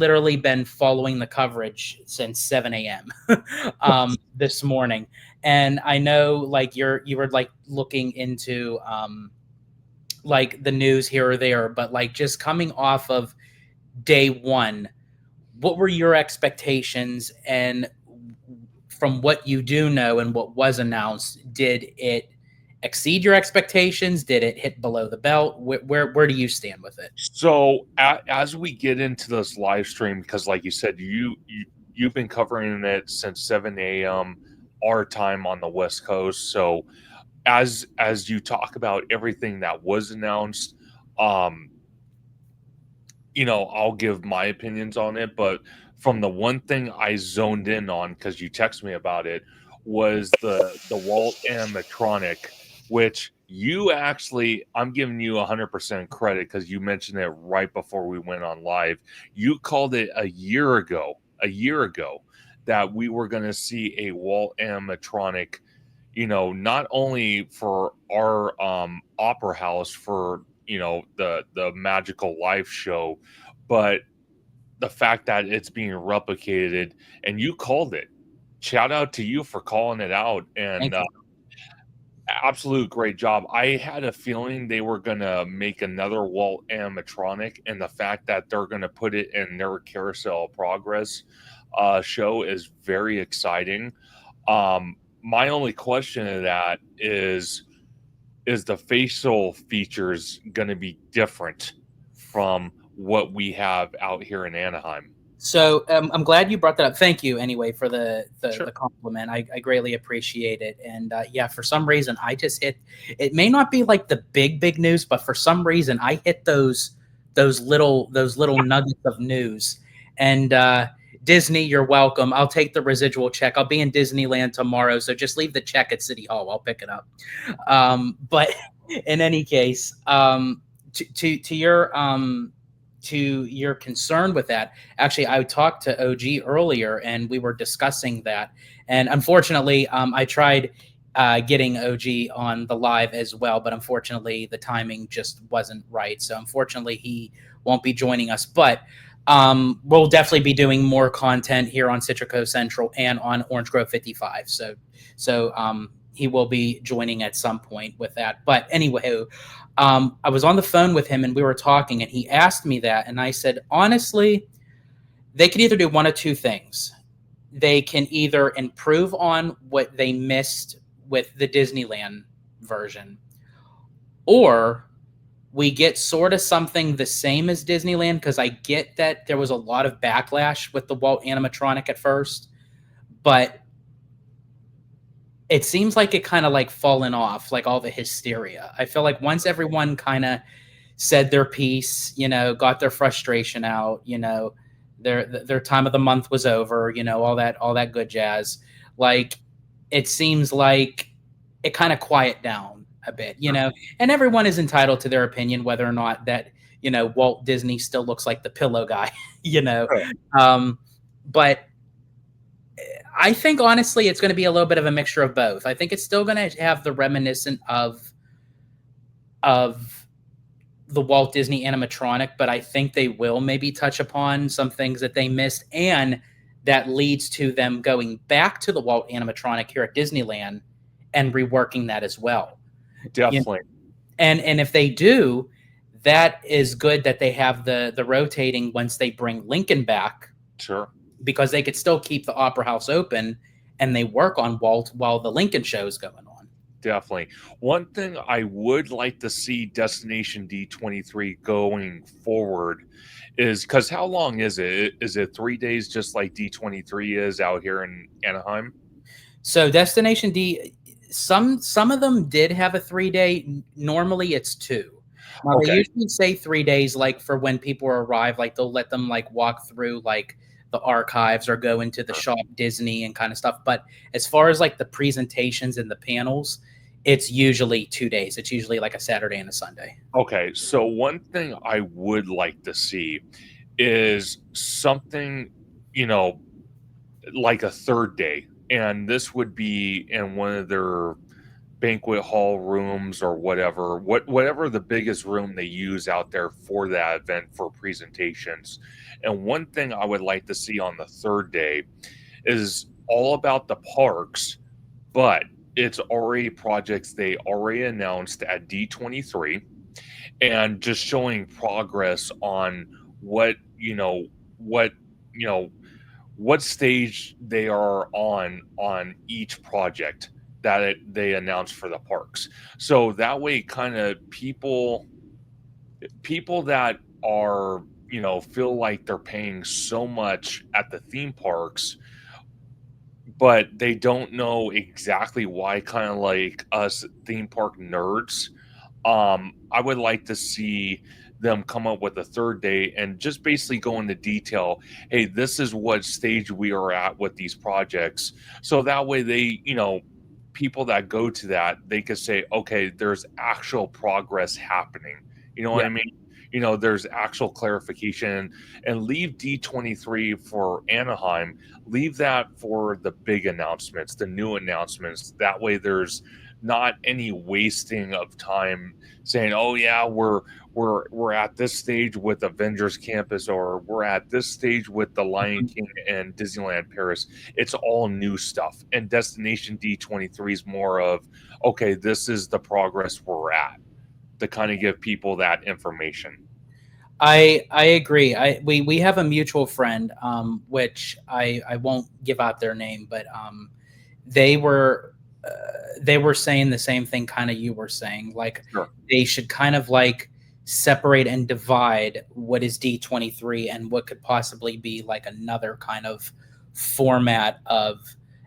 literally been following the coverage since 7 a.m. This morning, and I know like you were like looking into like the news here or there, but like just coming off of day one, what were your expectations? And from what you do know and what was announced, did it exceed your expectations? Did it hit below the belt? Where do you stand with it? So as we get into this live stream, because like you said, you've been covering it since 7 a.m. our time on the West Coast. So as you talk about everything that was announced, um, I'll give my opinions on it. But from the one thing I zoned in on, because you texted me about it, was the Walt animatronic, which you actually, I'm giving you 100% credit because you mentioned it right before we went on live. You called it a year ago, that we were going to see a Walt animatronic, not only for our opera house for the magical life show, but the fact that it's being replicated, and you called it. Shout out to you for calling it out, and Thank you. absolute great job. I had a feeling they were gonna make another Walt animatronic, and the fact that they're gonna put it in their Carousel of Progress show is very exciting. My only question to that is the facial features going to be different from what we have out here in Anaheim? So I'm glad you brought that up. Thank you anyway for the Sure. compliment. I greatly appreciate it. And yeah, for some reason I just hit. It may not be like the big news, but for some reason I hit those little nuggets of news. And Disney, you're welcome. I'll take the residual check. I'll be in Disneyland tomorrow, so just leave the check at City Hall. I'll pick it up. But in any case, to your concern with that, actually, I talked to OG earlier, and we were discussing that. And unfortunately, I tried getting OG on the live as well, but unfortunately, the timing just wasn't right. So unfortunately, he won't be joining us. But we'll definitely be doing more content here on Citrico Central and on Orange Grove 55. So he will be joining at some point with that. But anyway, I was on the phone with him and we were talking, and he asked me that, and I said, honestly, they could either do one of two things. They can either improve on what they missed with the Disneyland version, or we get sort of something the same as Disneyland, because I get that there was a lot of backlash with the Walt animatronic at first, but it seems like it kind of like fallen off, like all the hysteria. I feel like once everyone kind of said their piece, got their frustration out, their time of the month was over, all that good jazz. Like it seems like it kind of quiet down a bit, and everyone is entitled to their opinion whether or not that, Walt Disney still looks like the pillow guy, you know. Sure. But I think honestly, it's going to be a little bit of a mixture of both. I think it's still going to have the reminiscent of the Walt Disney animatronic, but I think they will maybe touch upon some things that they missed, and that leads to them going back to the Walt animatronic here at Disneyland and reworking that as well. Definitely. And if they do, that is good that they have the rotating once they bring Lincoln back, Sure. because they could still keep the Opera House open and they work on Walt while the Lincoln show is going on. Definitely. One thing I would like to see Destination D23 going forward is, because how long is it? Is it 3 days just like D23 is out here in Anaheim? So Destination D, some of them did have a 3 day. Normally it's two. Now they Okay. usually say 3 days, like for when people arrive, like they'll let them like walk through like the archives or go into the Sure. shop Disney and kind of stuff. But as far as like the presentations and the panels, it's usually 2 days. It's usually like a Saturday and a Sunday. Okay. So one thing I would like to see is something, you know, like a third day. And this would be in one of their banquet hall rooms or whatever the biggest room they use out there for that event for presentations. And one thing I would like to see on the third day is all about the parks, but it's already projects they already announced at D23, and just showing progress on what what you know what stage they are on each project that they announced for the parks. So that way, kind of people that are feel like they're paying so much at the theme parks, but they don't know exactly why, kind of like us theme park nerds. I would like to see them come up with a third day and just basically go into detail. Hey, this is what stage we are at with these projects. So that way people that go to that, they could say, okay, there's actual progress happening. You know what Yeah. I mean? There's actual clarification, and leave D23 for Anaheim, leave that for the big announcements, the new announcements. That way there's not any wasting of time saying, "Oh yeah, we're at this stage with Avengers Campus, or we're at this stage with the Lion King and Disneyland Paris." It's all new stuff, and Destination D23 is more of, okay, this is the progress we're at, to kind of give people that information. I agree. We have a mutual friend, which I won't give out their name, but they were uh, they were saying the same thing kind of you were saying. Like Sure. they should kind of like separate and divide what is D23 and what could possibly be like another kind of format of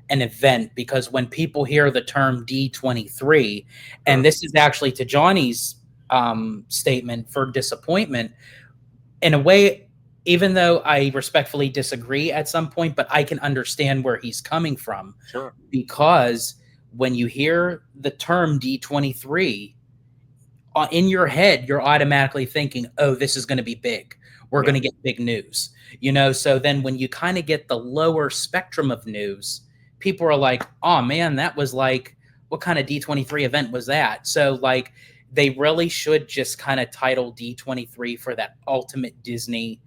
an event, because when people hear the term D23, and Sure. this is actually to Johnny's statement for disappointment, in a way, even though I respectfully disagree at some point, but I can understand where he's coming from, Sure. because when you hear the term D23, in your head, you're automatically thinking, oh, this is going to be big. We're Yeah. going to get big news. So then when you kind of get the lower spectrum of news, people are like, oh man, that was like, what kind of D23 event was that? So, like, they really should just kind of title D23 for that ultimate Disney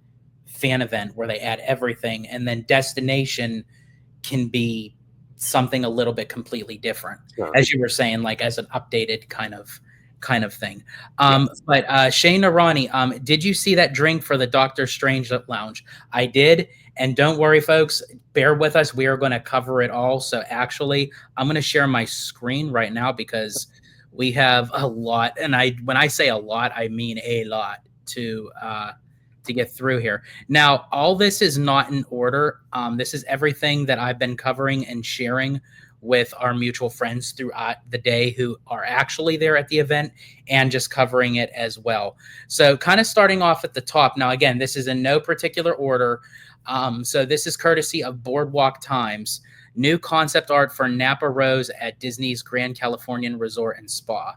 fan event where they add everything. And then Destination can be something a little bit completely different, Sure. as you were saying, like as an updated kind of thing. Yeah. But Shane Arani, did you see that drink for the Doctor Strange Lounge? I did, and don't worry, folks. Bear with us. We are going to cover it all. So actually, I'm going to share my screen right now because we have a lot, and when I say a lot, I mean a lot to get through here. Now, all this is not in order. This is everything that I've been covering and sharing with our mutual friends throughout the day who are actually there at the event, and just covering it as well. So kind of starting off at the top. Now, again, this is in no particular order. So this is courtesy of Boardwalk Times. New concept art for Napa Rose at Disney's Grand Californian Resort and Spa.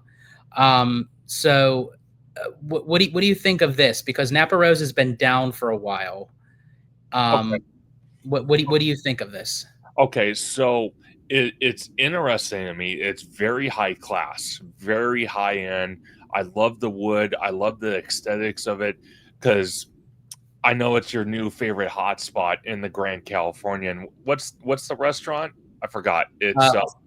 What do you think of this? Because Napa Rose has been down for a while. Okay. What do you think of this? Okay. So it's interesting to me. It's very high class, very high end. I love the wood. I love the aesthetics of it, because I know it's your new favorite hotspot in the Grand Californian. What's the restaurant? I forgot. It's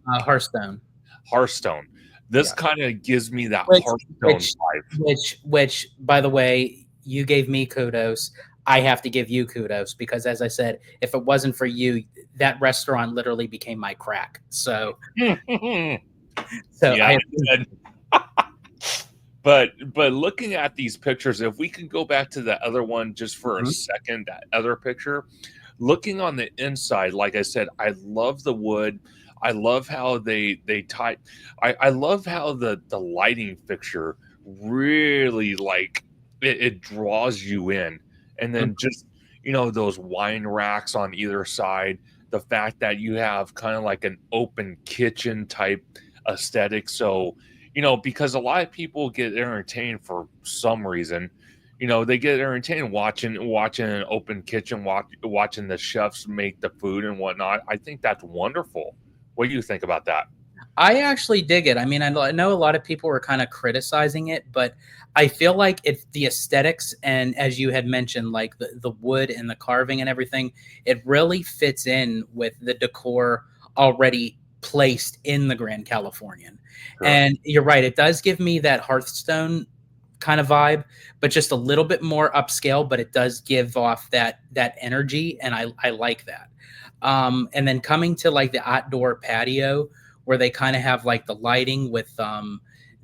Hearthstone. Hearthstone. This Yeah. kind of gives me that Which, Hearthstone which, vibe. which, by the way, you gave me kudos. I have to give you kudos because, as I said, if it wasn't for you, that restaurant literally became my crack. So Yeah, I. it did. But looking at these pictures, if we can go back to the other one just for a Mhm. second, that other picture, looking on the inside, like I said, I love the wood. I love how they tie. I love how the lighting fixture really, like, it draws you in, and Mhm. then just those wine racks on either side. The fact that you have kind of like an open kitchen type aesthetic, so because a lot of people get entertained for some reason. They get entertained watching an open kitchen, watching the chefs make the food and whatnot. I think that's wonderful. What do you think about that? I actually dig it. I mean, I know a lot of people were kind of criticizing it, but I feel like it's the aesthetics and as you had mentioned, like the wood and the carving and everything, it really fits in with the decor already placed in the Grand Californian. Sure. And you're right, it does give me that Hearthstone kind of vibe, but just a little bit more upscale, but it does give off that energy, and I like that. And then coming to like the outdoor patio where they kind of have like the lighting with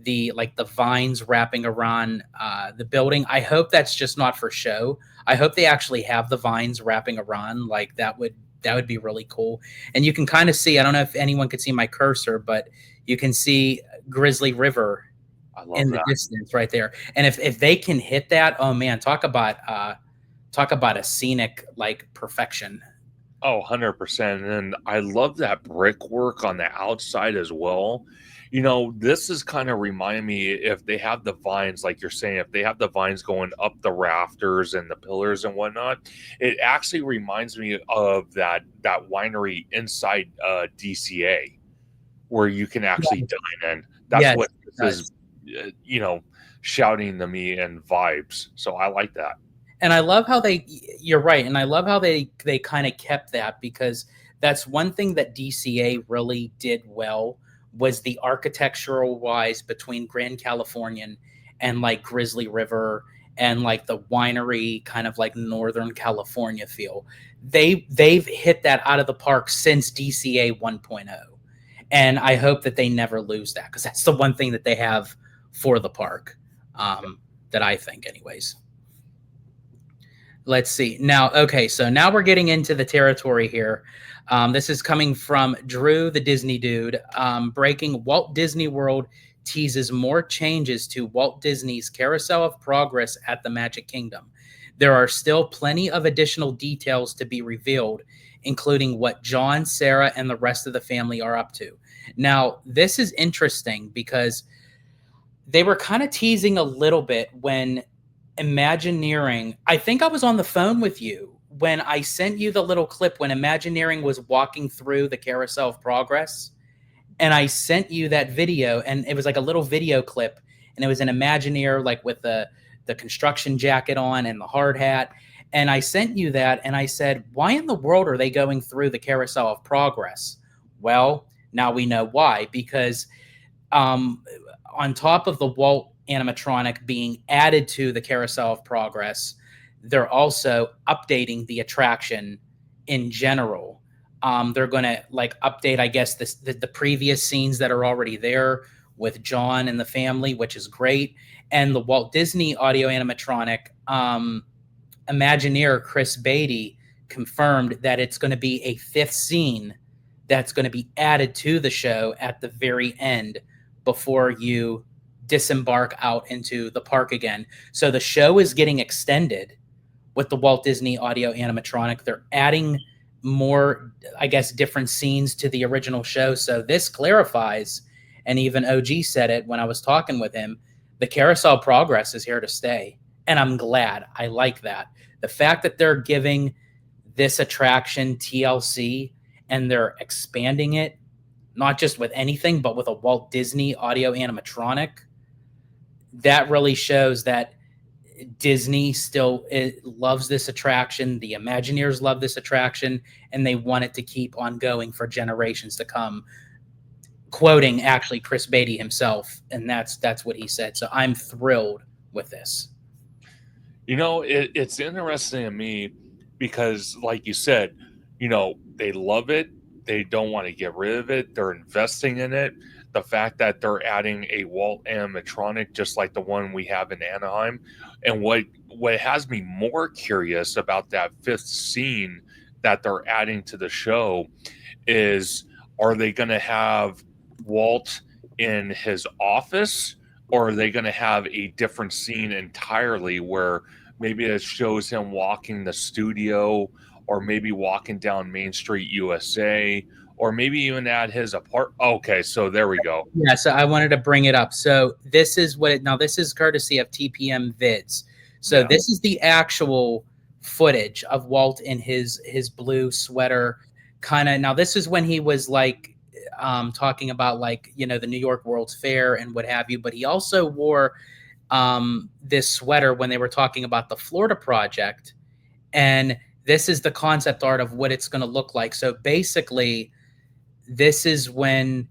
the like the vines wrapping around the building. I hope that's just not for show. I hope they actually have the vines wrapping around. Like that would be really cool. And you can kind of see. I don't know if anyone could see my cursor, but you can see Grizzly River I love in the that. distance right there. And if they can hit that, oh man, talk about a scenic like perfection. Oh, 100%. And I love that brickwork on the outside as well. You know, this is kind of remind me if they have the vines, like you're saying, if they have the vines going up the rafters and the pillars and whatnot, it actually reminds me of that winery inside DCA where you can actually dine in. That's Yes, what it this is, does. you know, shouting to me and vibes. So I like that. And I love how you're right, and I love how they kind of kept that because that's one thing that DCA really did well was the architectural wise between Grand Californian and like Grizzly River and like the winery kind of like Northern California feel. They've hit that out of the park since DCA 1.0. And I hope that they never lose that because that's the one thing that they have for the park, that I think anyways. Let's see. Now, okay, so now we're getting into the territory here. This is coming from Drew, the Disney dude. Breaking Walt Disney World teases more changes to Walt Disney's Carousel of Progress at the Magic Kingdom. There are still plenty of additional details to be revealed, including what John, Sarah, and the rest of the family are up to. Now, this is interesting because they were kind of teasing a little bit when Imagineering. I think I was on the phone with you when I sent you the little clip when Imagineering was walking through the Carousel of Progress. And I sent you that video, and it was like a little video clip, and it was an Imagineer like with the construction jacket on and the hard hat. And I sent you that, and I said, why in the world are they going through the Carousel of Progress? Well, now we know why, because um, on top of the Walt animatronic being added to the Carousel of Progress, they're also updating the attraction in general. They're going to like update, I guess, the previous scenes that are already there with John and the family, which is great. And the Walt Disney audio animatronic, Imagineer Chris Beatty confirmed that it's going to be a fifth scene that's going to be added to the show at the very end before you disembark out into the park again. So the show is getting extended with the Walt Disney audio animatronic. They're adding more, I guess, different scenes to the original show. So this clarifies, and even OG said it when I was talking with him, the Carousel Progress is here to stay. And I'm glad. I like that. The fact that they're giving this attraction TLC and they're expanding it, not just with anything, but with a Walt Disney audio animatronic, that really shows that Disney still loves this attraction. The Imagineers love this attraction, and they want it to keep on going for generations to come. Quoting actually Chris Beatty himself, and that's what he said. So I'm thrilled with this. You know, it's interesting to me because, like you said, you know, they love it. They don't want to get rid of it. They're investing in it. The fact that they're adding a Walt animatronic, just like the one we have in Anaheim, and what has me more curious about that fifth scene that they're adding to the show is, are they going to have Walt in his office, or are they going to have a different scene entirely where maybe it shows him walking the studio, or maybe walking down Main Street USA, or maybe even at his apartment? Okay, so there we go. Yeah, so I wanted to bring it up. So this is now this is courtesy of TPM Vids. So Yeah. this is the actual footage of Walt in his blue sweater kind of. Now this is when he was like talking about like the New York World's Fair and what have you, but he also wore this sweater when they were talking about the Florida project, and this is the concept art of what it's going to look like. So basically, this is when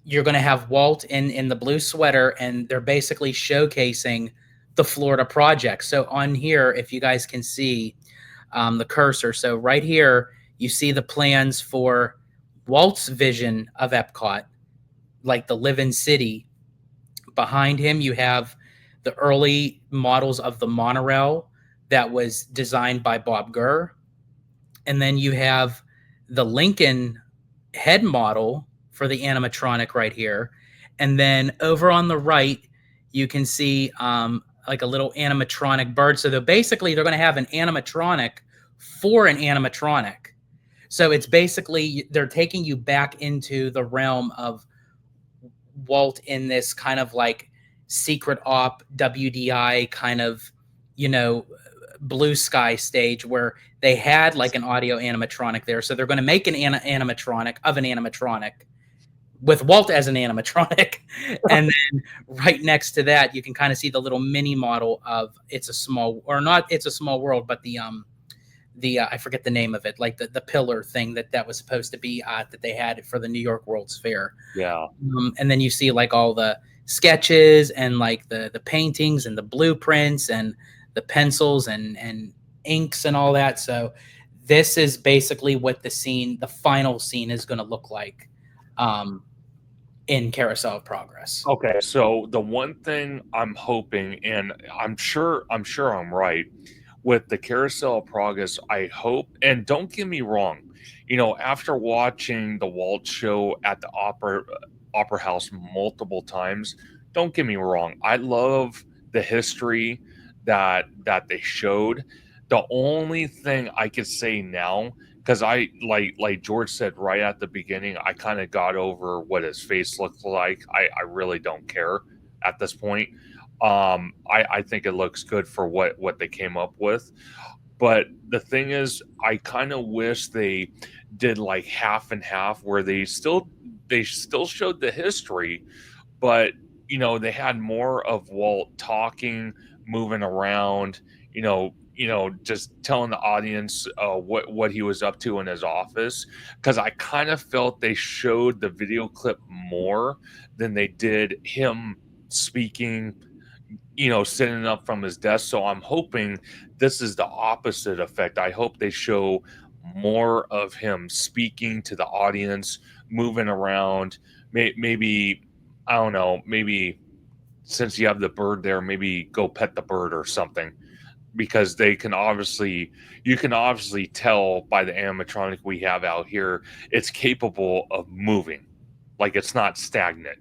you're going to have Walt in the blue sweater, and they're basically showcasing the Florida project. So on here, if you guys can see the cursor, so right here you see the plans for Walt's vision of Epcot, like the live-in city. Behind him, you have the early models of the monorail that was designed by Bob Gurr. And then you have the Lincoln head model for the animatronic right here. And then over on the right, you can see like a little animatronic bird. So they're going to have an animatronic for an animatronic. So it's basically, they're taking you back into the realm of Walt in this kind of like secret op WDI kind of, blue sky stage where they had like an audio animatronic there. So they're going to make an animatronic of an animatronic with Walt as an animatronic. And then right next to that, you can kind of see the little mini model of It's a Small World, but the I forget the name of it, like the pillar thing that was supposed to be that they had for the New York World's Fair. Yeah. And then you see like all the sketches and like the paintings and the blueprints and the pencils and inks and all that. So this is basically what the final scene is going to look like in Carousel of Progress. Okay, so the one thing I'm hoping, and I'm sure I'm right, with the Carousel of Progress, I hope, and don't get me wrong, after watching the Walt show at the Opera House multiple times, don't get me wrong, I love the history that they showed. The only thing I could say now, because I like George said right at the beginning, I kind of got over what his face looked like. I really don't care at this point. I think it looks good for what they came up with. But the thing is, I kind of wish they did like half and half, where they still showed the history, but they had more of Walt talking, moving around, just telling the audience what he was up to in his office. Because I kind of felt they showed the video clip more than they did him speaking, sitting up from his desk. So I'm hoping this is the opposite effect. I hope they show more of him speaking to the audience, moving around. Maybe, I don't know, maybe since you have the bird there, maybe go pet the bird or something, because you can obviously tell by the animatronic we have out here, it's capable of moving, like it's not stagnant.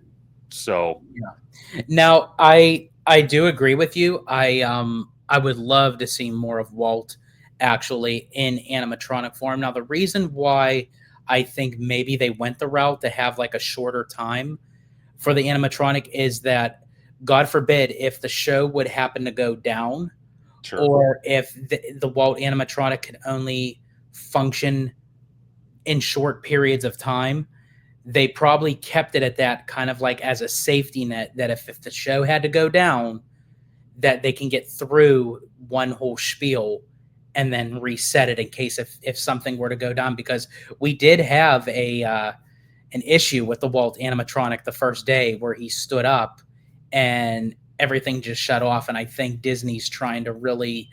So Yeah. Now, I do agree with you. I would love to see more of Walt actually in animatronic form. Now, the reason why I think maybe they went the route to have like a shorter time for the animatronic is that, God forbid, if the show would happen to go down, sure. or if the Walt animatronic could only function in short periods of time, they probably kept it at that kind of like as a safety net, that if the show had to go down, that they can get through one whole spiel and then reset it in case if something were to go down. Because we did have an issue with the Walt animatronic the first day where he stood up and everything just shut off. And I think Disney's trying to really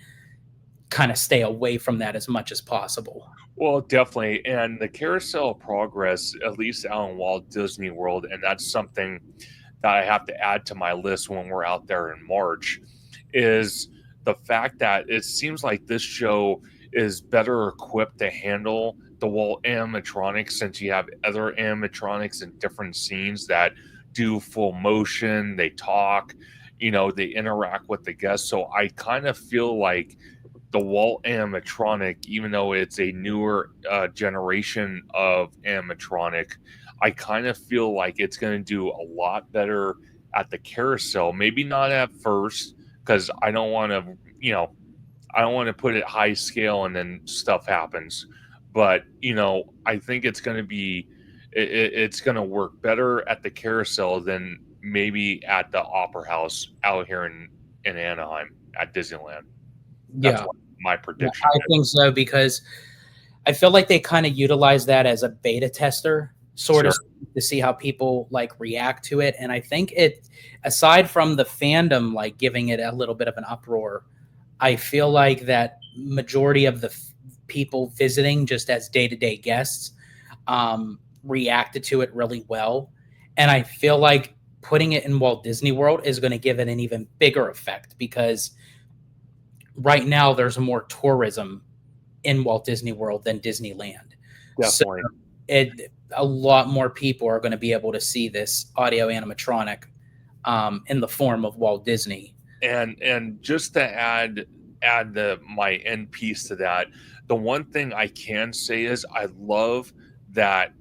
kind of stay away from that as much as possible. Well, definitely. And the Carousel of Progress, at least out in Walt Disney World, and that's something that I have to add to my list when we're out there in March, is the fact that it seems like this show is better equipped to handle the Walt animatronics, since you have other animatronics in different scenes that do full motion, they talk, they interact with the guests. So I kind of feel like the Walt animatronic, even though it's a newer generation of animatronic, I kind of feel like it's going to do a lot better at the carousel. Maybe not at first, because I don't want to put it high scale and then stuff happens. But I think it's going to work better at the Carousel than maybe at the Opera House out here in Anaheim at Disneyland. That's Yeah, what my yeah, prediction I think is. so because I feel like they kind of utilize that as a beta tester, sort of Sure. to see how people like react to it. And I think it, aside from the fandom like giving it a little bit of an uproar, I feel like that majority of the people visiting just as day to day guests reacted to it really well. And I feel like putting it in Walt Disney World is going to give it an even bigger effect because right now there's more tourism in Walt Disney World than Disneyland. So Definitely. a lot more people are going to be able to see this audio animatronic in the form of Walt Disney. And just to add my end piece to that, the one thing I can say is I love that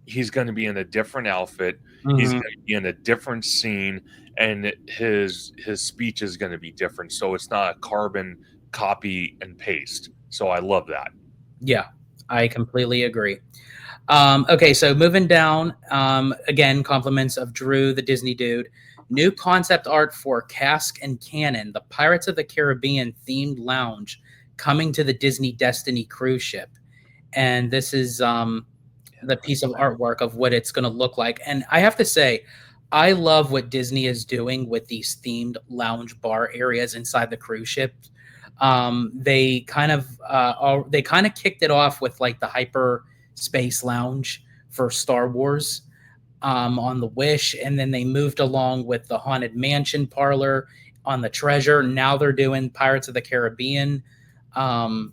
he's going to be in a different outfit. He's Mhm. going to be in a different scene, and his speech is going to be different. So it's not a carbon copy and paste. So I love that. Yeah, I completely agree. Okay, so moving down, again, compliments of Drew, the Disney dude. New concept art for Cask and Cannon, the Pirates of the Caribbean themed lounge coming to the Disney Destiny cruise ship. And this is the piece of artwork of what it's going to look like. And I have to say, I love what Disney is doing with these themed lounge bar areas inside the cruise ship. They kind of kicked it off with like the hyper space lounge for Star Wars on the Wish, and then they moved along with the Haunted Mansion parlor on the Treasure. Now they're doing Pirates of the Caribbean on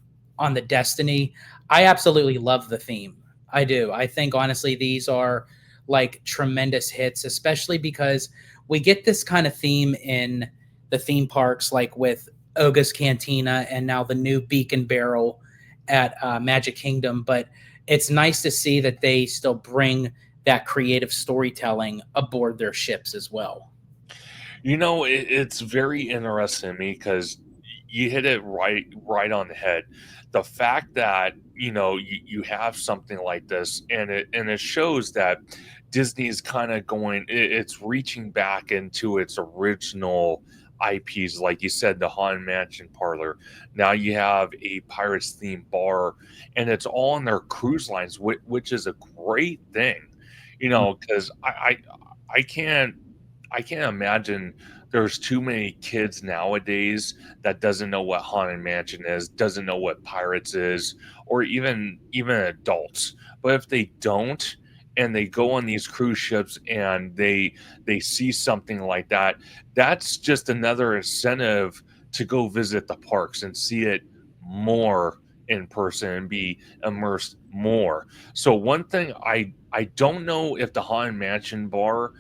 the Destiny. I absolutely love the theme. I do. I think honestly these are like tremendous hits, especially because we get this kind of theme in the theme parks, like with Oga's Cantina and now the new Beacon Barrel at Magic Kingdom. But it's nice to see that they still bring that creative storytelling aboard their ships as well. It's very interesting to me because you hit it right on the head. The fact that you have something like this, and it shows that Disney's kind of it's reaching back into its original IPs, like you said, the Haunted Mansion parlor. Now you have a Pirates themed bar, and it's all on their cruise lines, which is a great thing. Because I can't I can't imagine there's too many kids nowadays that doesn't know what Haunted Mansion is, doesn't know what Pirates is, or even adults. But if they don't, and they go on these cruise ships and they see something like that, that's just another incentive to go visit the parks and see it more in person and be immersed more. So one thing I don't know if the Haunted Mansion bar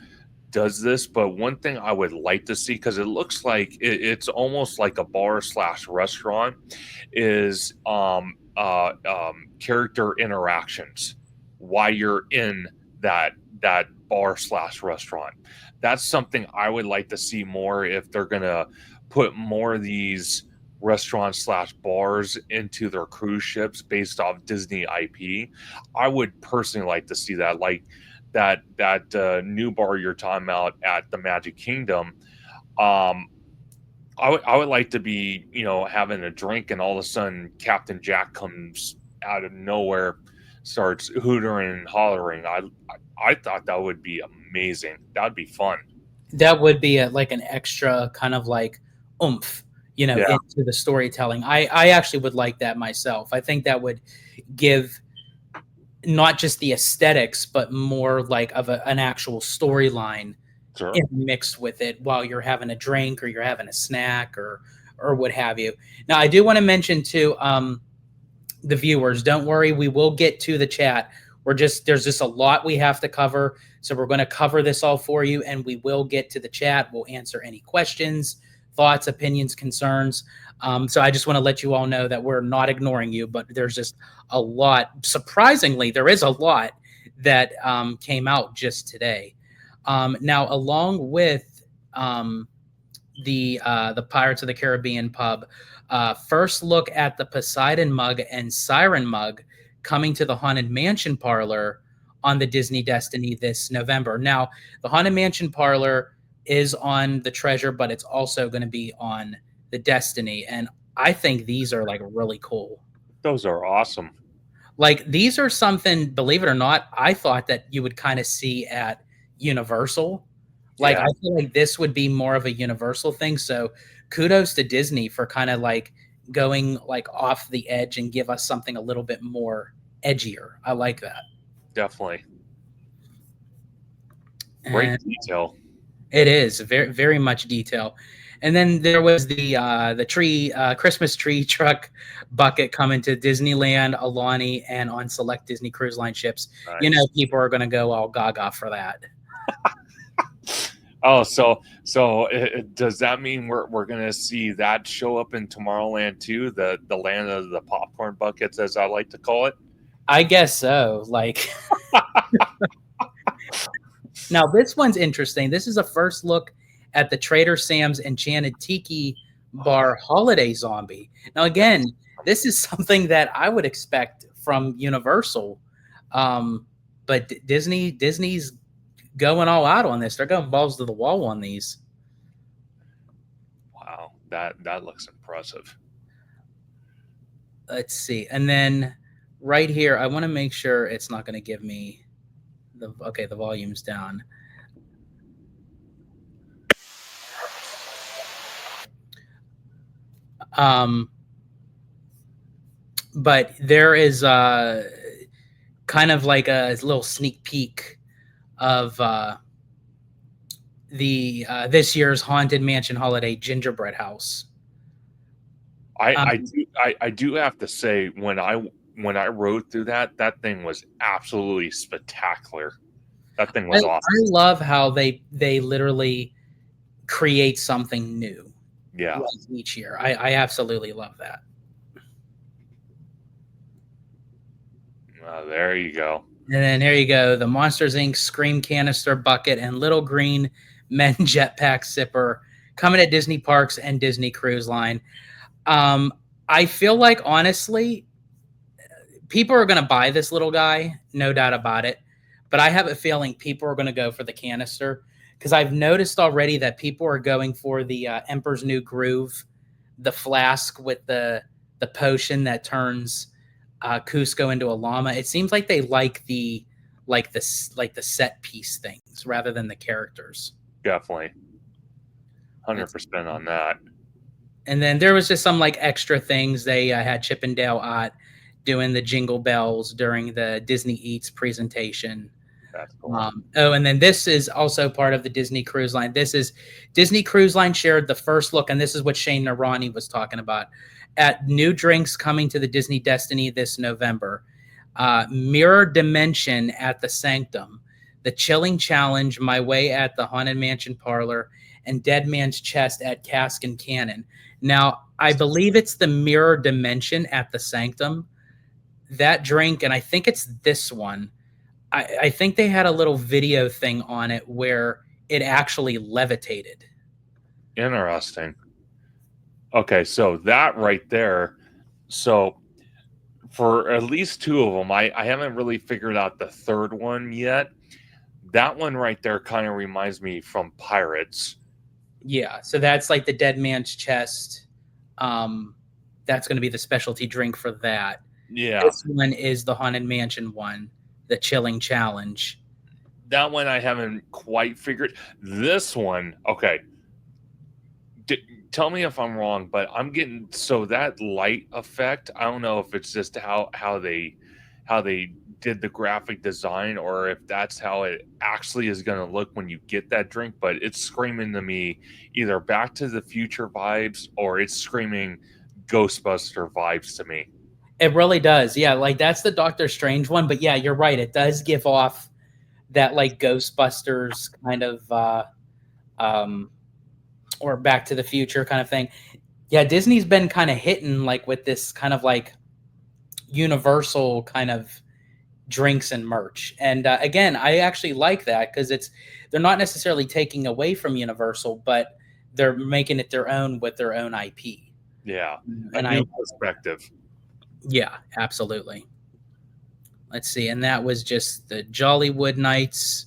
does this, but one thing I would like to see, because it looks like it's almost like a bar slash restaurant, is character interactions while you're in that bar slash restaurant. That's something I would like to see more if they're gonna put more of these restaurants slash bars into their cruise ships based off Disney IP. I would personally like to see that, like that new bar you're talking about at the Magic Kingdom. Um, I would like to be, having a drink, and all of a sudden Captain Jack comes out of nowhere, starts hootering and hollering. I thought that would be amazing. That would be fun. That would be like an extra kind of like oomph, Yeah, into the storytelling. I actually would like that myself. I think that would give not just the aesthetics, but more like of an actual storyline sure. mixed with it while you're having a drink or you're having a snack or what have you. Now, I do want to mention too, the viewers, don't worry, we will get to the chat. There's just a lot we have to cover, so we're going to cover this all for you, and we will get to the chat. We'll answer any questions, thoughts, opinions, concerns. So I just want to let you all know that we're not ignoring you, but there's just a lot. Surprisingly, there is a lot that came out just today. Now, along with the Pirates of the Caribbean pub, first look at the Poseidon mug and Siren mug coming to the Haunted Mansion parlor on the Disney Destiny this November. Now, the Haunted Mansion Parlor is on the Treasure, but it's also going to be on the Destiny, and I think these are like really cool. Those are awesome. Like these are something, believe it or not, I thought that you would kind of see at Universal. Like Yeah. I feel like this would be more of a Universal thing. So kudos to Disney for kind of like going like off the edge and give us something a little bit more edgier. I like that. Definitely. Great And detail. it is very, very much detail. And then there was the tree Christmas tree truck bucket coming to Disneyland, Alani, and on select Disney Cruise Line ships. Nice. You know, people are going to go all gaga for that. Oh, does that mean we're gonna see that show up in Tomorrowland too? The land of the popcorn buckets, as I like to call it. I guess so. Like, now this one's interesting. This is a first look at the Trader Sam's Enchanted Tiki Bar Holiday Zombie. Now, again, this is something that I would expect from Universal, but Disney's going all out on this. They're going balls to the wall on these. Wow, that looks impressive. Let's see, and then right here, I want to make sure it's not going to give me the volume's down. But there is kind of like a little sneak peek of the this year's Haunted Mansion Holiday Gingerbread House. I do have to say, when I rode through that thing was absolutely spectacular. That thing was awesome. I love how they literally create something new. Yeah. Like each year. I absolutely love that. There you go. And then here you go, the Monsters Inc. Scream Canister Bucket and Little Green Men Jetpack Sipper coming at Disney Parks and Disney Cruise Line. I feel like, honestly, people are going to buy this little guy, no doubt about it. But I have a feeling people are going to go for the canister, because I've noticed already that people are going for the Emperor's New Groove, the flask with the potion that turns Cusco into a llama. It seems like they like the set piece things rather than the characters. Definitely, 100% on that. And then there was just some like extra things. They had Chip and Dale Ott doing the Jingle Bells during the Disney Eats presentation. That's cool. And then this is also part of the Disney Cruise Line. This is Disney Cruise Line shared the first look, and this is what Shane Narani was talking about, at new drinks coming to the Disney Destiny this November. Mirror Dimension at the Sanctum, the Chilling Challenge, My Way at the Haunted Mansion Parlor, and Dead Man's Chest at Cask and Cannon. Now, I believe it's the Mirror Dimension at the Sanctum. That drink, and I think it's this one, I think they had a little video thing on it where it actually levitated. Interesting. Okay, so that right there. So for at least two of them, I haven't really figured out the third one yet. That one right there kind of reminds me from Pirates. Yeah, so that's like the Dead Man's Chest. That's going to be the specialty drink for that. Yeah. This one is the Haunted Mansion one, the Chilling Challenge. That one I haven't quite figured. This one, okay. Tell me if I'm wrong, but I'm getting that light effect. I don't know if it's just how they did the graphic design, or if that's how it actually is going to look when you get that drink. But it's screaming to me either Back to the Future vibes, or it's screaming Ghostbuster vibes to me. It really does. Yeah, like that's the Doctor Strange one. But yeah, you're right. It does give off that like Ghostbusters kind of or Back to the Future kind of thing. Yeah, Disney's been kind of hitting like with this kind of like Universal kind of drinks and merch. And again, I actually like that, because they're not necessarily taking away from Universal, but they're making it their own with their own IP. Yeah, and a new perspective. Yeah, absolutely. let's see, and that was just the Jollywood Nights.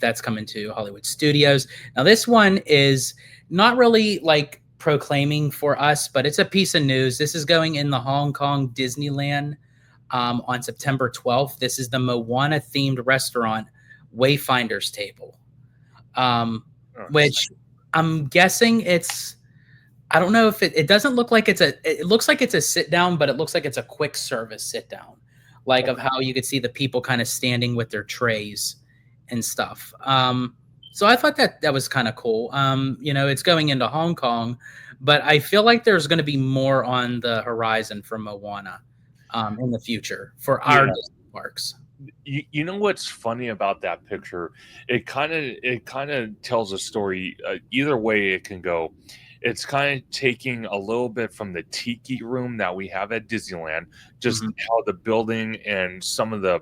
That's coming to Hollywood Studios. Now, this one is not really like proclaiming for us, but it's a piece of news. This is going in the Hong Kong Disneyland on September 12th. This is the Moana themed restaurant, Wayfinder's Table, which I'm guessing it's. I don't know if it doesn't look like it's a. It looks like it's a sit down, but it looks like it's a quick service sit down, like of how you could see the people kind of standing with their trays and stuff. So I thought that was kind of cool. It's going into Hong Kong, but I feel like there's going to be more on the horizon for Moana in the future for our Disney parks. You know what's funny about that picture? It kind of tells a story. Either way it can go. It's kind of taking a little bit from the tiki room that we have at Disneyland, just how the building and some of the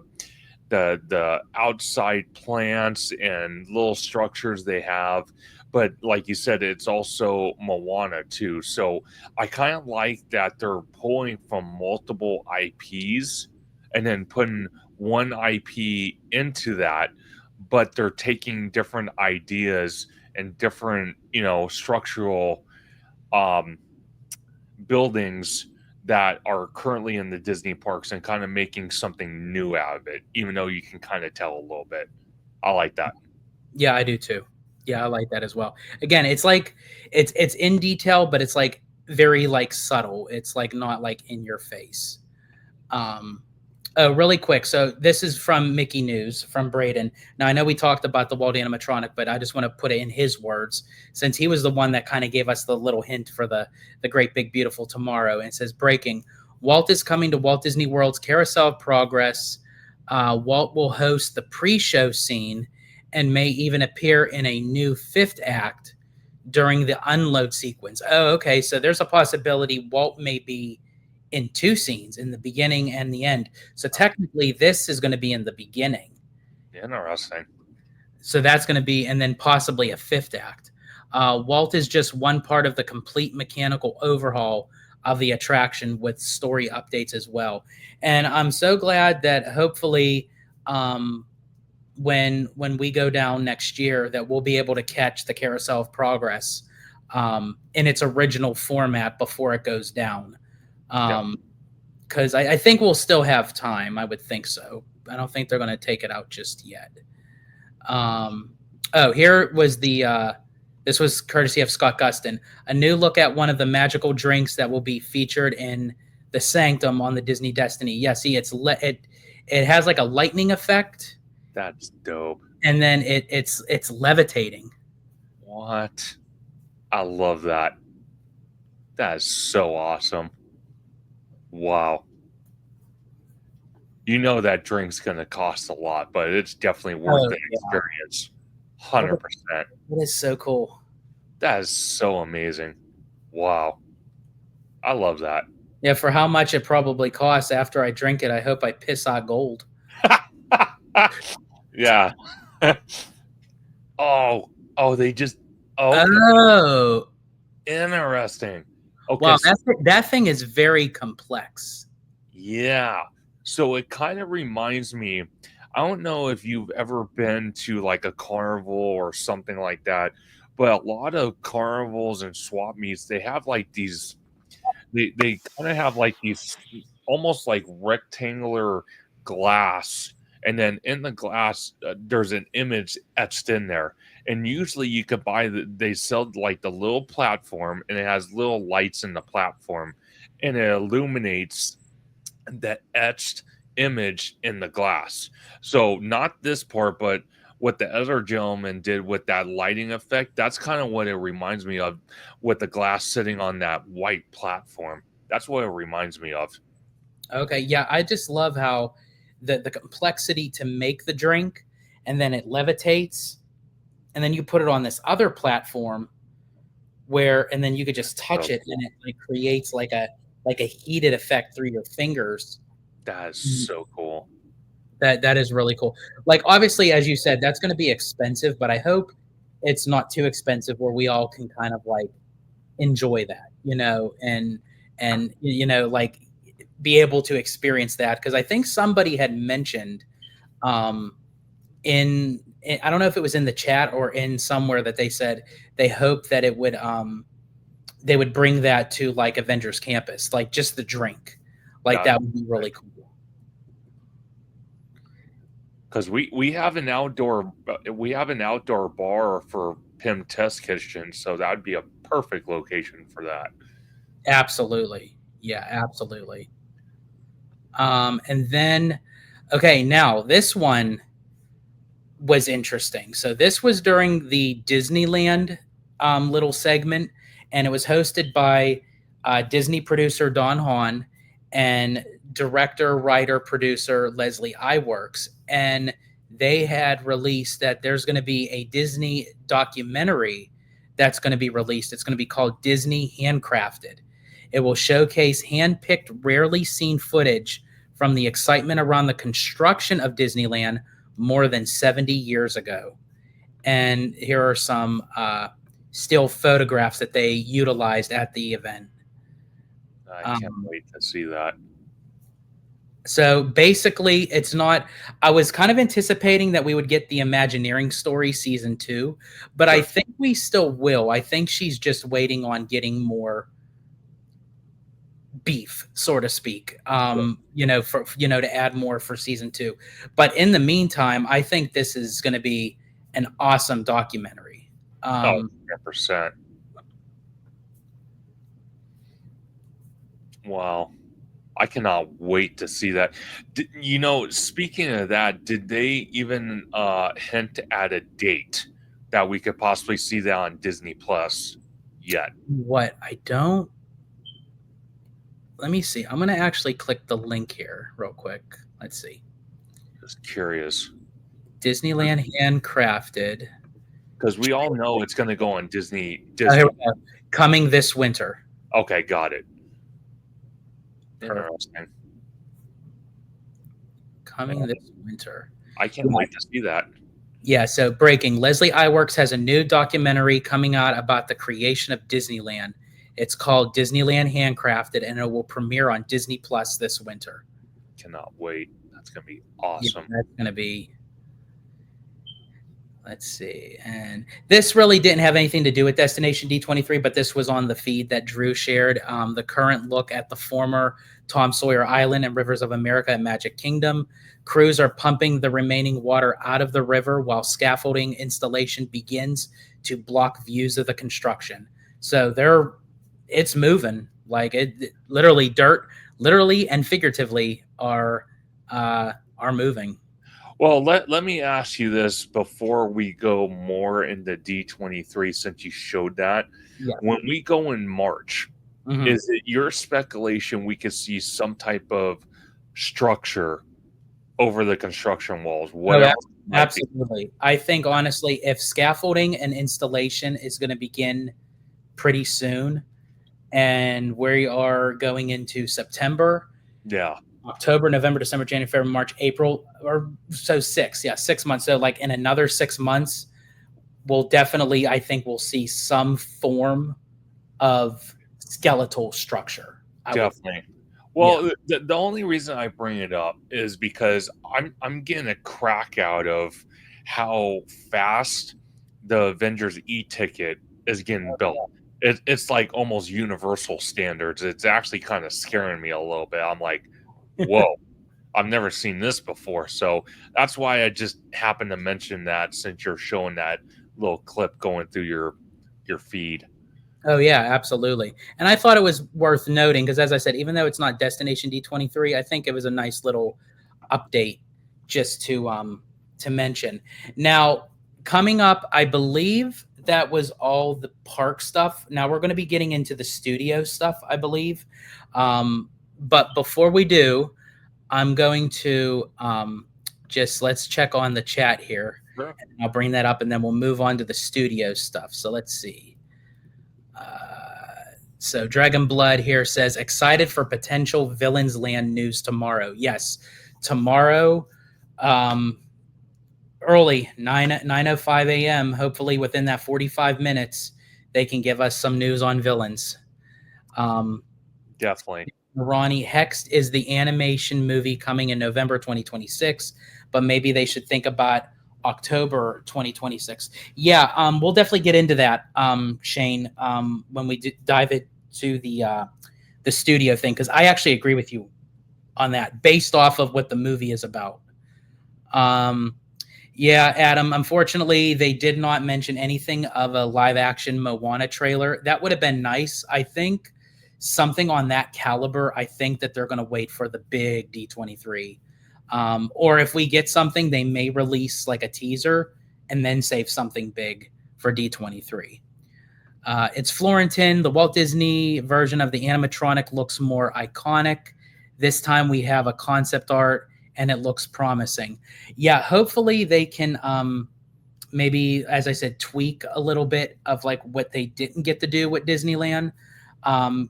outside plants and little structures they have. But like you said, it's also Moana too. So I kind of like that they're pulling from multiple IPs and then putting one IP into that, but they're taking different ideas and different, structural buildings that are currently in the Disney parks and kind of making something new out of it, even though you can kind of tell a little bit. I like that. Yeah, I do too. Yeah, I like that as well. Again, it's like it's in detail, but it's like very like subtle. It's like not like in your face. Really quick. So this is from Mickey News from Braden. Now I know we talked about the Walt animatronic, but I just want to put it in his words since he was the one that kind of gave us the little hint for the Great Big Beautiful Tomorrow. And it says breaking: Walt is coming to Walt Disney World's Carousel of Progress. Walt will host the pre-show scene and may even appear in a new fifth act during the unload sequence. Oh, okay. So there's a possibility Walt may be in two scenes, in the beginning and the end. So technically this is going to be in the beginning. Interesting. So that's going to be, and then possibly a fifth act. Walt is just one part of the complete mechanical overhaul of the attraction with story updates as well. And I'm so glad that hopefully when we go down next year that we'll be able to catch the Carousel of Progress in its original format before it goes down. Because I think we'll still have time. I would think so. I don't think they're going to take it out just yet. Here was this was courtesy of Scott Gustin. A new look at one of the magical drinks that will be featured in the Sanctum on the Disney Destiny. Yeah, see, it has like a lightning effect. That's dope. And then it's levitating. What? I love that. That is so awesome. Wow. That drink's going to cost a lot, but it's definitely worth the experience. 100%. It is so cool. That is so amazing. Wow. I love that. Yeah, for how much it probably costs after I drink it, I hope I piss out gold. Yeah. They just... Oh. Interesting. Okay. Wow, that thing is very complex. Yeah. So it kind of reminds me, I don't know if you've ever been to like a carnival or something like that, but a lot of carnivals and swap meets, they have like these, they kind of have like these almost like rectangular glass. And then in the glass, there's an image etched in there. And usually you could buy they sell like the little platform and it has little lights in the platform and it illuminates the etched image in the glass. So not this part, but what the other gentleman did with that lighting effect, that's kind of what it reminds me of with the glass sitting on that white platform. That's what it reminds me of. Okay. Yeah. I just love how the complexity to make the drink and then it levitates and then you put it on this other platform and then you could just touch it and it like creates like a heated effect through your fingers. That is so cool. That is really cool. Like obviously, as you said, that's going to be expensive, but I hope it's not too expensive where we all can kind of like enjoy that, and like be able to experience that, because I think somebody had mentioned in I don't know if it was in the chat or in somewhere that they said they hope that it would they would bring that to like Avengers Campus, like just the drink, like that would be really cool. Because we have an outdoor bar for Pym Test Kitchen, so that would be a perfect location for that. Absolutely, yeah, absolutely. And then, okay, now this one was interesting. So this was during the Disneyland little segment, and it was hosted by Disney producer Don Hahn and director, writer, producer Leslie Iwerks. And they had released that there's going to be a Disney documentary that's going to be released. It's going to be called Disney Handcrafted. It will showcase hand-picked, rarely seen footage from the excitement around the construction of Disneyland more than 70 years ago. And here are some still photographs that they utilized at the event. I can't wait to see that. So basically, it's not. I was kind of anticipating that we would get the Imagineering story season 2, but I think we still will. I think she's just waiting on getting more beef, so to speak, to add more for season 2. But in the meantime, I think this is going to be an awesome documentary. 100%. Wow. I cannot wait to see that. Speaking of that, did they even hint at a date that we could possibly see that on Disney Plus yet? What? I don't. Let me see. I'm going to actually click the link here real quick. Let's see. Just curious. Disneyland Handcrafted. Because we all know it's going to go on Disney. Coming this winter. Okay, got it. Interesting. Coming this winter. I can't wait to see that. Yeah, so breaking. Leslie Iwerks has a new documentary coming out about the creation of Disneyland. It's called Disneyland Handcrafted, and it will premiere on Disney Plus this winter. Cannot wait. That's going to be awesome. Yeah, that's going to be... Let's see. And this really didn't have anything to do with Destination D23, but this was on the feed that Drew shared. The current look at the former Tom Sawyer Island and Rivers of America at Magic Kingdom. Crews are pumping the remaining water out of the river while scaffolding installation begins to block views of the construction. So it's moving. Like it literally, dirt, literally and figuratively are moving. Well, let me ask you this before we go more into D23, since you showed that. Yeah. When we go in March, is it your speculation we could see some type of structure over the construction walls? Absolutely. I think, honestly, if scaffolding and installation is going to begin pretty soon, and we are going into September. Yeah. October, November, December, January, February, March, April, or so 6. Yeah, 6 months. So like in another 6 months, I think we'll see some form of skeletal structure. Definitely. Well, yeah. The only reason I bring it up is because I'm getting a crack out of how fast the Avengers e-ticket is getting built. It's like almost universal standards. It's actually kind of scaring me a little bit. I'm like, whoa, I've never seen this before. So that's why I just happened to mention that, since you're showing that little clip going through your feed. Oh, yeah, absolutely. And I thought it was worth noting because, as I said, even though it's not Destination D23, I think it was a nice little update just to mention. Now, coming up, I believe that was all the park stuff. Now we're going to be getting into the studio stuff, I believe. But before we do, I'm going to let's check on the chat here. Sure. I'll bring that up, and then we'll move on to the studio stuff. So let's see. So Dragon Blood here says, excited for potential Villains Land news tomorrow. Yes, tomorrow, early, 9:05 a.m., hopefully within that 45 minutes, they can give us some news on Villains. Definitely. Ronnie, Hext is the animation movie coming in November 2026, but maybe they should think about October 2026. Yeah, we'll definitely get into that, Shane, when we dive into the studio thing, because I actually agree with you on that, based off of what the movie is about. Yeah, Adam, unfortunately, they did not mention anything of a live action Moana trailer. That would have been nice. I think something on that caliber, I think that they're going to wait for the big D23. Or if we get something, they may release like a teaser and then save something big for D23. It's Florentin. The Walt Disney version of the animatronic looks more iconic. This time we have a concept art and it looks promising. Yeah, hopefully they can maybe, as I said, tweak a little bit of like what they didn't get to do with Disneyland.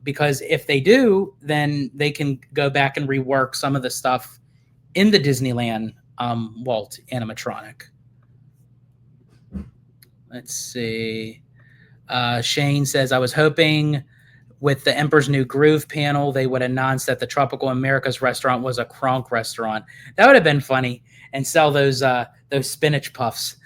Because if they do, then they can go back and rework some of the stuff in the Disneyland Walt animatronic. Let's see. Shane says, I was hoping with the Emperor's New Groove panel, they would announce that the Tropical Americas restaurant was a Kronk restaurant. That would have been funny, and sell those spinach puffs.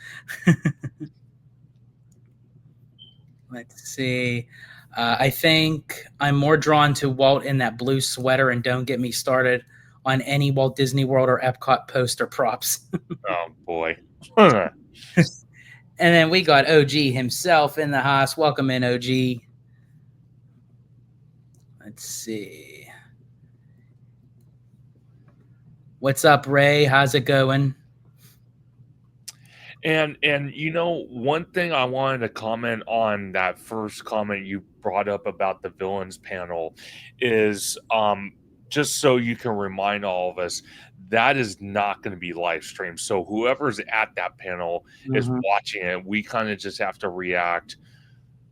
Let's see. I think I'm more drawn to Walt in that blue sweater, and don't get me started on any Walt Disney World or Epcot poster props. Oh, boy. And then we got OG himself in the house. Welcome in, OG. Let's see. What's up, Ray? How's it going? And you know, one thing I wanted to comment on that first comment you brought up about the villains panel is just so you can remind all of us, that is not going to be live streamed. So whoever's at that panel is watching it. We kind of just have to react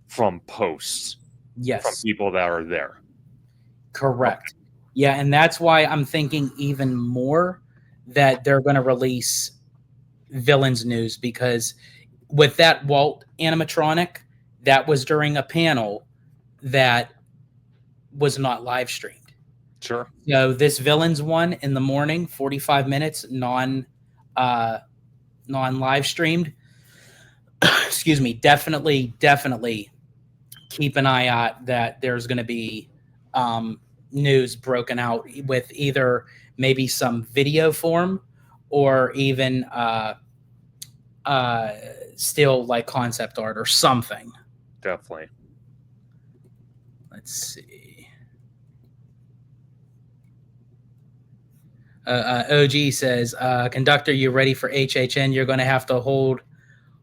from posts. Yes. From people that are there. Correct. Okay. Yeah, and that's why I'm thinking even more that they're going to release villains news, because with that Walt animatronic, that was during a panel that was not live streamed. Sure. So this villains one in the morning, 45 minutes, non live streamed. Excuse me. Definitely keep an eye out that there's going to be news broken out with either maybe some video form or even still like concept art or something. Definitely. Let's see. OG says, conductor, you ready for HHN? You're going to have to hold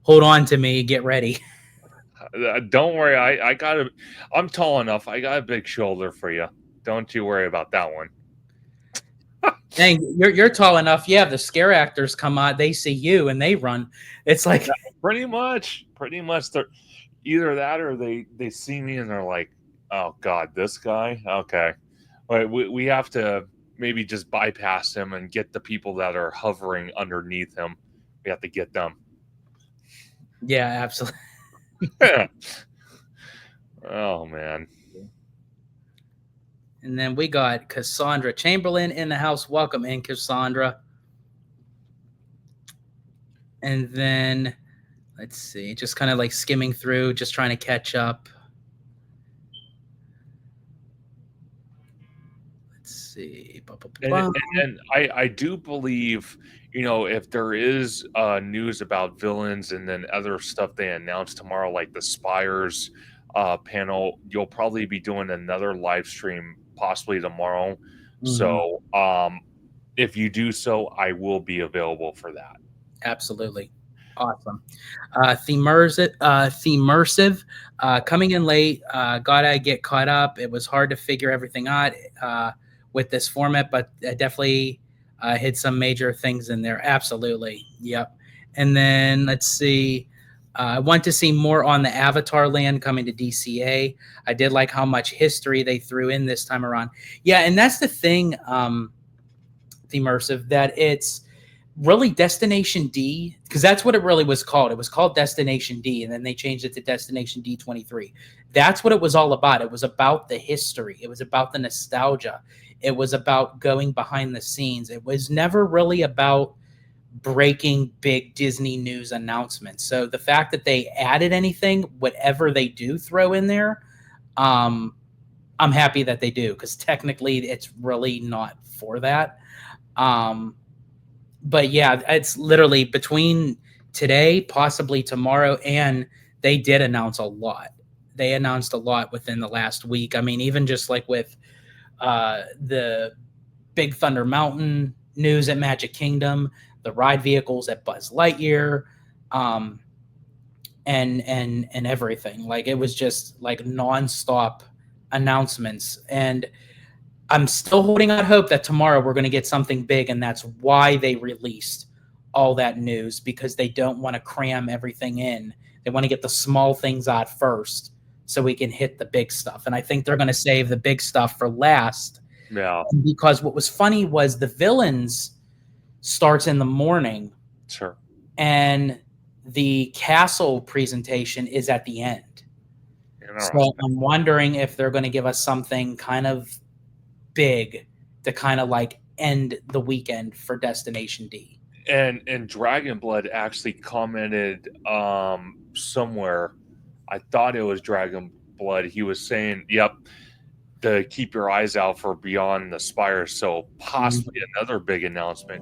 on to me. Get ready. Don't worry. I'm tall enough. I got a big shoulder for you. Don't you worry about that one. Dang, you're tall enough. Yeah, the scare actors come out, they see you and they run. It's like pretty much. They're either that or they see me and they're like, "Oh God, this guy." Okay, but we have to maybe just bypass him and get the people that are hovering underneath him. We have to get them. Yeah, absolutely. Oh man. And then we got Cassandra Chamberlain in the house. Welcome in, Cassandra. And then, let's see, just kind of like skimming through, just trying to catch up. Let's see. And I do believe, you know, if there is news about villains and then other stuff they announce tomorrow, like the Spires panel, you'll probably be doing another live stream possibly tomorrow. So if you do so, I will be available for that. Absolutely. Awesome. Themersive coming in late. Gotta get caught up. It was hard to figure everything out with this format, but definitely hit some major things in there. Absolutely. Yep. And then let's see. I want to see more on the Avatar land coming to DCA. I did like how much history they threw in this time around. Yeah, and that's the thing, Themersive, that it's really Destination D, because that's what it really was called. It was called Destination D, and then they changed it to Destination D23. That's what it was all about. It was about the history. It was about the nostalgia. It was about going behind the scenes. It was never really about breaking big Disney news announcements. So the fact that they added anything, whatever they do throw in there, um, I'm happy that they do, because technically it's really not for that. Um, but yeah, it's literally between today, possibly tomorrow, and they did announce a lot. They announced a lot within the last week. I mean, even just like with the Big Thunder Mountain news at Magic Kingdom, the ride vehicles at Buzz Lightyear, um, and everything. Like, it was just like nonstop announcements, and I'm still holding out hope that tomorrow we're going to get something big, and that's why they released all that news, because they don't want to cram everything in. They want to get the small things out first so we can hit the big stuff. And I think they're going to save the big stuff for last, Yeah, because what was funny was the villains starts in the morning, sure. and the castle presentation is at the end. So I'm wondering if they're going to give us something kind of big to kind of like end the weekend for Destination D. And Dragon Blood actually commented somewhere. I thought it was Dragon Blood. He was saying, "Yep, to keep your eyes out for Beyond the Spire." So possibly another big announcement.